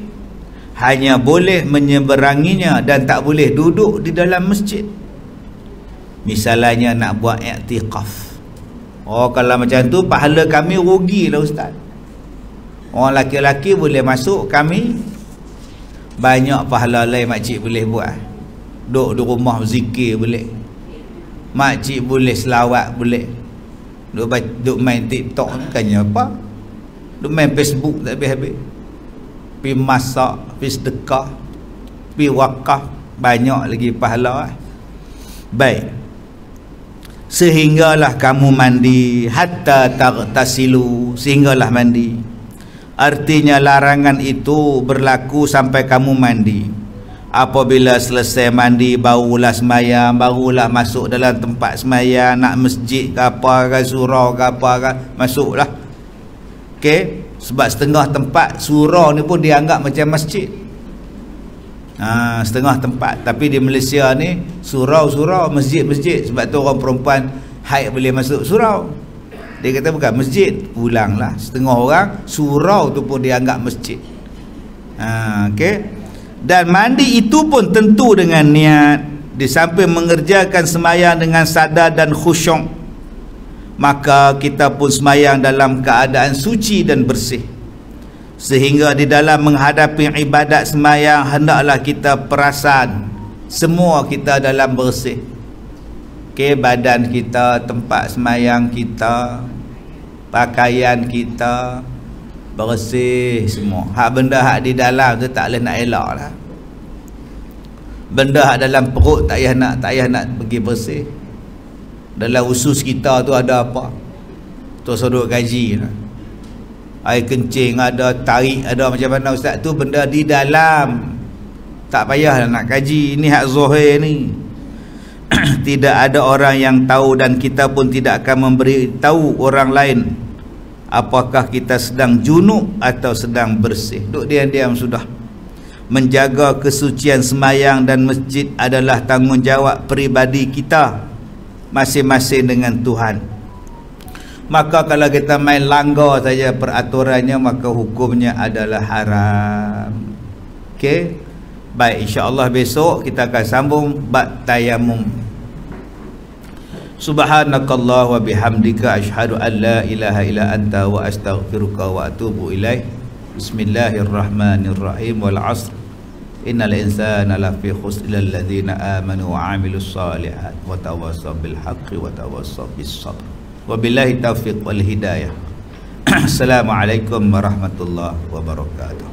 S1: hanya boleh menyeberanginya dan tak boleh duduk di dalam masjid. Misalnya nak buat i'tikaf, kalau macam tu pahala kami rugilah ustaz. Orang laki-laki boleh masuk, kami banyak pahala lain makcik boleh buat. Duduk di rumah zikir boleh, makcik boleh selawat boleh, duduk main TikTok bukannya apa, duduk main Facebook tak habis-habis, pergi masak, pergi sedekah, pergi wakaf, banyak lagi pahala. Baik, sehinggalah kamu mandi, hatta taghtasilu, sehinggalah mandi. Artinya larangan itu berlaku sampai kamu mandi. Apabila selesai mandi, barulah semayang, barulah masuk dalam tempat semayang, nak masjid ke apa ke, surau ke apa ke, masuklah. Okey, sebab setengah tempat surau ni pun dianggap macam masjid. Setengah tempat, tapi di Malaysia ni surau-surau, masjid-masjid. Sebab tu orang perempuan haid boleh masuk surau. Dia kata bukan masjid, pulanglah. Setengah orang surau tu pun dianggap masjid. Okey. Dan mandi itu pun tentu dengan niat. Di samping mengerjakan semayang dengan sadar dan khusyuk, maka kita pun semayang dalam keadaan suci dan bersih. Sehingga di dalam menghadapi ibadat semayang, hendaklah kita perasan semua kita dalam bersih. Okey, badan kita, tempat semayang kita, pakaian kita bersih semua. Hak benda hak di dalam tu tak boleh nak elak lah. Benda hak dalam perut tak payah nak pergi bersih. Dalam usus kita tu ada apa? Tu sodok gaji lah. Air kencing ada, tarik ada, macam mana ustaz tu, benda di dalam. Tak payah nak kaji. Ini hak zahir ni. Tidak ada orang yang tahu, dan kita pun tidak akan memberi tahu orang lain apakah kita sedang junub atau sedang bersih. Duk diam-diam sudah. Menjaga kesucian semayang dan masjid adalah tanggungjawab peribadi kita masing-masing dengan Tuhan. Maka kalau kita main langgar saja peraturannya, maka hukumnya adalah haram. Okey. Baik, insya-Allah besok kita akan sambung bab tayamum. Subhanakallah wa bihamdika asyhadu an la ilaha illa anta wa astaghfiruka wa atubu ilaih. Bismillahirrahmanirrahim. Wal 'asr. Innal insana lafi khusr illa alladhina amanu wa 'amilus shalihat wa tawassaw bil haqqi wa tawassaw bis sabr. Wabillahi taufiq wal hidayah. Assalamualaikum warahmatullahi wabarakatuh.